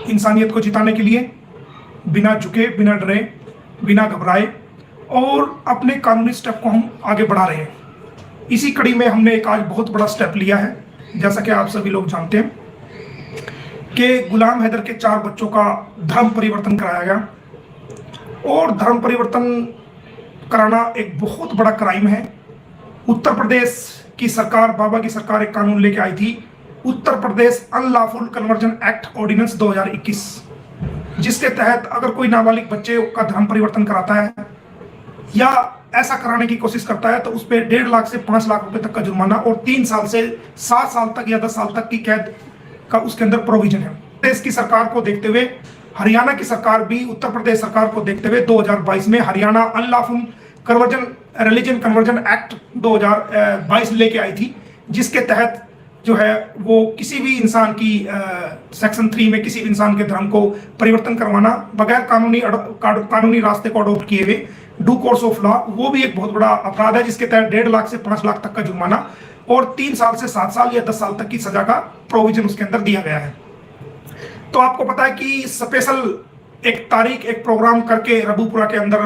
इंसानियत को जिताने के लिए बिना झुके, बिना डरे, बिना घबराए और अपने कानूनी स्टेप को हम आगे बढ़ा रहे हैं। इसी कड़ी में हमने एक आज बहुत बड़ा स्टेप लिया है। जैसा कि आप सभी लोग जानते हैं कि गुलाम हैदर के 4 बच्चों का धर्म परिवर्तन कराया गया और धर्म परिवर्तन कराना एक बहुत बड़ा क्राइम है। उत्तर प्रदेश की सरकार, बाबा की सरकार एक कानून लेके आई थी, Uttar Pradesh unlawful conversion act ordinance 2021, जिसके तहत अगर कोई नाबालिग बच्चे का धर्म परिवर्तन कराता है या ऐसा कराने की कोशिश करता है तो उस पर 1.5 लाख से 5 लाख रुपए तक का जुर्माना और 3 साल से 7 साल तक या 10 साल तक की कैद का उसके अंदर प्रोविजन है। देश की सरकार को देखते हुए हरियाणा की सरकार भी उत्तर प्रदेश सरकार को देखते हुए 2022 में Haryana unlawful religion conversion act 2022 लेके आई थी, जिसके तहत जो है वो किसी भी इंसान की सेक्शन 3 में किसी भी इंसान के धर्म को परिवर्तन करवाना बगैर कानूनी रास्ते को अडॉप्ट किए हुए, डू कोर्स ऑफ लॉ, वो भी एक बहुत बड़ा अपराध है, जिसके तहत 1.5 लाख से 5 लाख तक का जुर्माना और 3 साल से 7 साल या 10 साल तक की सजा का प्रोविजन उसके अंदर दिया गया है। तो आपको पता है कि स्पेशल एक प्रोग्राम करके रबूपुरा के अंदर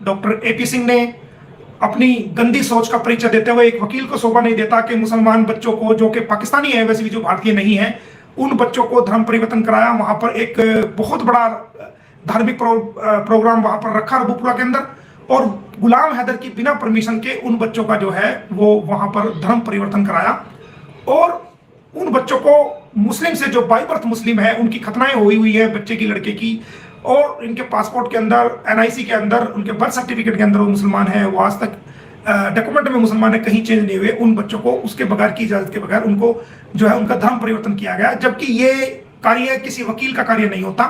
डॉक्टर AP सिंह ने अपनी गंदी सोच का परिचय देते हुए, एक वकील को शोभा नहीं देता कि मुसलमान बच्चों को, जो कि पाकिस्तानी है वैसे भी, जो भारतीय नहीं है, उन बच्चों को धर्म परिवर्तन कराया। वहां पर एक बहुत बड़ा धार्मिक प्रोग्राम वहां पर रखा रबूपुरा के अंदर और गुलाम हैदर की बिना परमिशन के उन बच्चों का जो है वो वहां पर धर्म परिवर्तन कराया और उन बच्चों को मुस्लिम से, जो बाई बर्थ मुस्लिम है, उनकी खतनाएं हुई है बच्चे की, लड़के की, और इनके पासपोर्ट के अंदर, NIC के अंदर, उनके बर्थ सर्टिफिकेट के अंदर वो मुसलमान है, वो आज तक डॉक्यूमेंट में मुसलमान है, कहीं चेंज नहीं हुए। उन बच्चों को उसके बगैर की इजाजत के बगैर उनको जो है उनका धर्म परिवर्तन किया गया, जबकि ये कार्य किसी वकील का कार्य नहीं होता।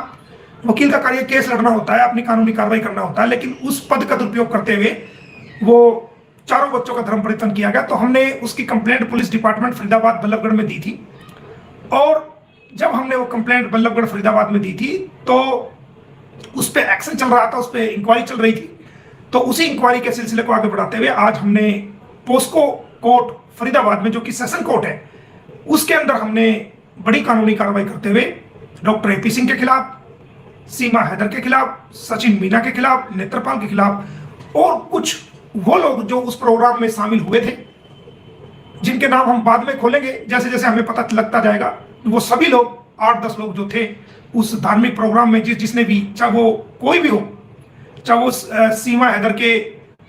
वकील का कार्य केस लड़ना होता है, अपनी कानूनी कार्रवाई करना होता है, लेकिन उस पद का दुरुपयोग करते हुए वो चारों बच्चों का धर्म परिवर्तन किया गया। तो हमने उसकी complaint police department Faridabad Ballabhgarh में दी थी और जब हमने वो कंप्लेंट बल्लभगढ़ फरीदाबाद में दी थी तो उस पर एक्शन चल रहा था, उस पर इंक्वायरी चल रही थी। तो उसी इंक्वायरी के सिलसिले को आगे बढ़ाते हुए आज हमने पोस्को कोर्ट फरीदाबाद में, जो कि सेशन कोर्ट है, उसके अंदर हमने बड़ी कानूनी कार्रवाई करते हुए डॉक्टर AP सिंह के खिलाफ, सीमा हैदर के खिलाफ, सचिन मीना के खिलाफ, नेत्रपाल के खिलाफ और कुछ वो लोग जो उस प्रोग्राम में शामिल हुए थे, जिनके नाम हम बाद में खोलेंगे जैसे जैसे हमें पता लगता जाएगा। वो सभी लोग 8-10 लोग जो थे उस धार्मिक प्रोग्राम में, जिसने भी, चाहे वो कोई भी हो, चाहे वो सीमा हैदर के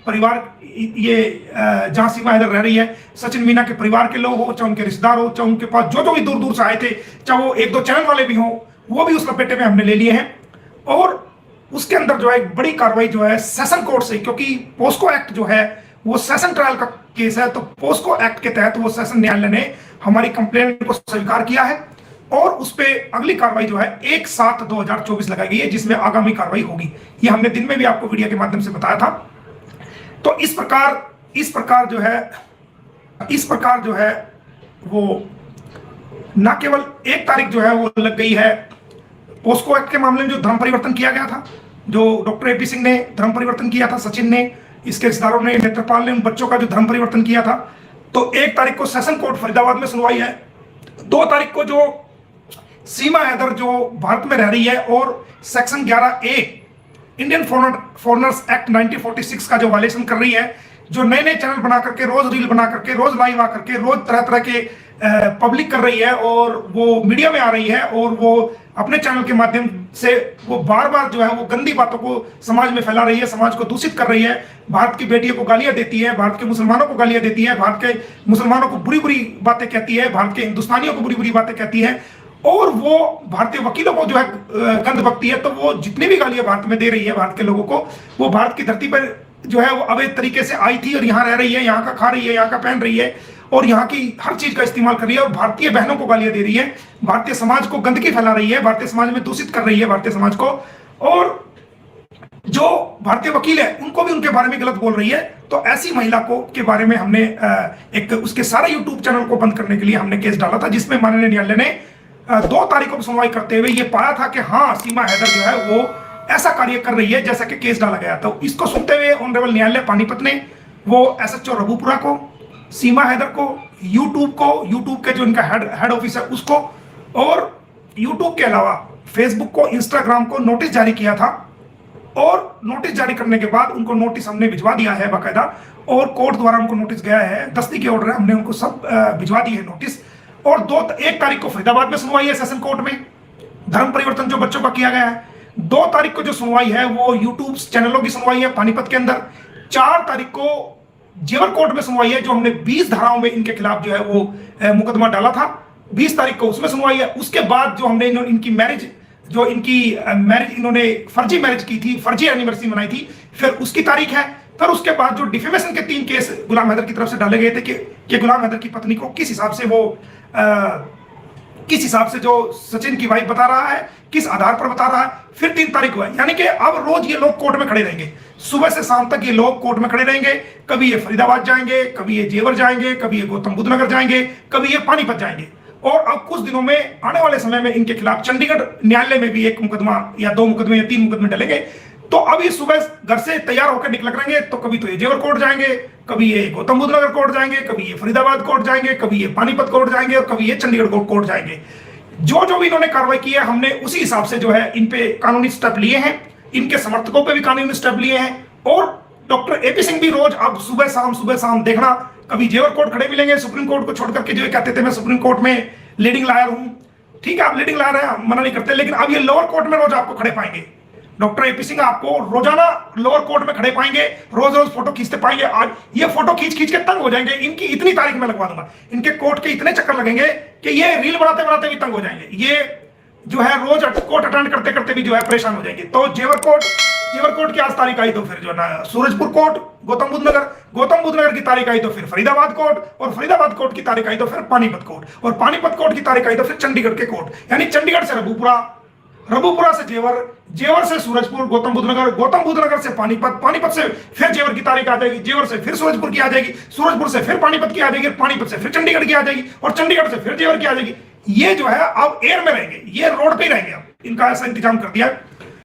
परिवार, ये जहां सीमा हैदर रह रही है, सचिन मीना के परिवार के लोग हो, चाहे उनके रिश्तेदार हो, चाहे उनके पास जो भी दूर दूर से आए थे, चाहे वो 1-2 चैनल वाले भी हों, वो भी उस लपेटे में हमने ले लिए हैं। और उसके अंदर जो है एक बड़ी कार्रवाई जो है सेशन कोर्ट से, क्योंकि पोस्को एक्ट जो है वो सेशन ट्रायल का केस है, तो पोस्को एक्ट के तहत वो सेशन न्यायालय ने हमारी कंप्लेंट को स्वीकार किया है और उस पे अगली कार्रवाई जो है 1/7/2024 लगाई गई है, जिसमें आगामी कार्रवाई होगी। ये हमने दिन में भी आपको वीडियो के माध्यम से बताया था। तो इस प्रकार जो है वो न केवल 1 तारीख जो है वो लग गई है पोस्को एक्ट के मामले में, जो धर्म परिवर्तन किया गया था, जो डॉक्टर AP सिंह ने धर्म परिवर्तन किया था, सचिन ने, इसके रिश्तेदारों ने, नेत्रपाल ने, उन बच्चों का जो धर्म परिवर्तन किया था। तो 1 तारीख को सेशन कोर्ट फरीदाबाद में सुनवाई है। 2 तारीख को जो सीमा हैदर जो भारत में रह रही है और section 11A Indian foreigners act 1946 का जो वायलेशन कर रही है, जो नए नए चैनल बना करके, रोज रील बना करके, रोज लाइव आ करके, रोज तरह तरह के पब्लिक कर रही है और वो मीडिया में आ रही है और वो अपने चैनल के माध्यम से वो बार बार जो है वो गंदी बातों को समाज में फैला रही है, समाज को दूषित कर रही है, भारत की बेटियों को गालियां देती है, भारत के मुसलमानों को गालियां देती है, भारत के मुसलमानों को बुरी बुरी बातें कहती है, भारत के हिंदुस्तानियों को बुरी बुरी बातें कहती है और वो भारतीय वकीलों को जो है गंद बकती है। तो वो जितनी भी गालियां भारत में दे रही है भारत के लोगों को, वो भारत की धरती पर जो है वो अवैध तरीके से आई थी और यहाँ रह रही है, यहाँ का खा रही है, यहाँ का पहन रही है और यहाँ की हर चीज का इस्तेमाल कर रही है और भारतीय बहनों को गालियां दे रही है, भारतीय समाज को गंदगी फैला रही है, भारतीय समाज में दूषित कर रही है भारतीय समाज को, और जो भारतीय वकील है उनको भी उनके बारे में गलत बोल रही है। तो ऐसी महिला को के बारे में हमने एक उसके सारे यूट्यूब चैनल को बंद करने के लिए हमने केस डाला था, जिसमें माननीय न्यायालय ने 2 तारीख को सुनवाई करते हुए ये पाया था कि हाँ, सीमा हैदर जो है वो ऐसा कार्य कर रही है जैसा कि केस डाला गया। तो इसको सुनते हुए ऑनरेबल न्यायालय पानीपत ने वो SHO रबूपुरा को, सीमा हैदर को, यूट्यूब के जो इनका हेड ऑफिस है उसको, और यूट्यूब के अलावा फेसबुक को, इंस्टाग्राम को नोटिस जारी किया था और नोटिस जारी करने के बाद उनको नोटिस हमने भिजवा दिया है बाकायदा, और कोर्ट द्वारा उनको नोटिस गया है, दस्ती के ऑर्डर है, हमने उनको सब भिजवा दिए है नोटिस। और 1 तारीख को फरीदाबाद में सुनवाई है सेशन कोर्ट में, धर्म परिवर्तन जो बच्चों का किया गया है। 2 तारीख को जो सुनवाई है वो यूट्यूब चैनलों की सुनवाई है पानीपत के अंदर। 4 तारीख को जेवर कोर्ट में सुनवाई है, जो हमने 20 धाराओं में इनके खिलाफ जो है वो मुकदमा डाला था, 20 तारीख को उसमें सुनवाई है। उसके बाद जो हमने इनकी मैरिज इन्होंने फर्जी मैरिज की थी, फर्जी एनिवर्सरी मनाई थी, फिर उसकी तारीख है। फिर उसके बाद जो डिफेमेशन के 3 केस गुलाम हैदर की तरफ से डाले गए थे कि गुलाम हैदर की पत्नी को किस हिसाब से जो सचिन की वाइफ बता रहा है, किस आधार पर बता रहा है। फिर 3 तारीख हुआ, यानी कि अब रोज ये लोग कोर्ट में खड़े रहेंगे, सुबह से शाम तक ये लोग कोर्ट में खड़े रहेंगे। कभी ये फरीदाबाद जाएंगे, कभी ये जेवर जाएंगे, कभी ये गौतम बुद्ध नगर जाएंगे, कभी ये पानीपत जाएंगे। और अब कुछ दिनों में, आने वाले समय में इनके खिलाफ चंडीगढ़ न्यायालय में भी 1 मुकदमा या 2 मुकदमे या 3 मुकदमे डलेंगे। तो अब ये सुबह घर से तैयार होकर निकल करेंगे, तो कभी तो ये जेवर कोर्ट जाएंगे, कभी ये गौतम बुद्ध नगर कोर्ट जाएंगे, कभी ये फरीदाबाद कोर्ट जाएंगे, कभी ये पानीपत कोर्ट जाएंगे, और कभी ये चंडीगढ़ कोर्ट जाएंगे। जो भी इन्होंने कार्रवाई की है, हमने उसी हिसाब से जो है इन पे कानूनी स्टेप लिए हैं, इनके समर्थकों पे भी कानूनी स्टेप लिए हैं। और डॉक्टर एपी सिंह भी रोज अब सुबह शाम देखना, कभी जेवर कोर्ट खड़े मिलेंगे, सुप्रीम कोर्ट को छोड़कर के जो कहते थे मैं सुप्रीम कोर्ट में लीडिंग लायर हूं, ठीक है आप लीडिंग लायर हैं, मना नहीं करते, लेकिन अब ये लोअर कोर्ट में रोज आपको खड़े पाएंगे। डॉक्टर एपी सिंह आपको रोजाना लोअर कोर्ट में खड़े पाएंगे, रोज फोटो खींचते पाएंगे। आज ये फोटो खींच के तंग हो जाएंगे, इनकी इतनी तारीख में लगवा दूंगा, इनके कोर्ट के इतने चक्कर लगेंगे कि ये रील बनाते भी तंग हो जाएंगे। ये जो है रोज कोर्ट अटेंड करते भी जो है परेशान हो जाएंगे। तो जेवर कोर्ट की आज तारीख आई, तो फिर जो ना सूरजपुर कोर्ट, गौतम बुद्ध नगर की तारीख आई तो फिर फरीदाबाद कोर्ट, और फरीदाबाद कोर्ट की तारीख आई तो फिर पानीपत कोर्ट, और पानीपत कोर्ट की तारीख आई तो फिर चंडीगढ़ के कोर्ट। यानी चंडीगढ़ से रबूपुरा से जेवर से सूरजपुर, गौतम बुद्ध नगर से पानीपत से फिर जेवर की तारीख आ जाएगी, जेवर से फिर सूरजपुर की आ जाएगी, सूरजपुर से फिर पानीपत की आ जाएगी, पानीपत से फिर चंडीगढ़ की आ जाएगी, और चंडीगढ़ से फिर जेवर की आ जाएगी। ये जो है अब एयर में रहेंगे, ये रोड पे ही रहेंगे। अब इनका ऐसा इंतजाम कर दिया है।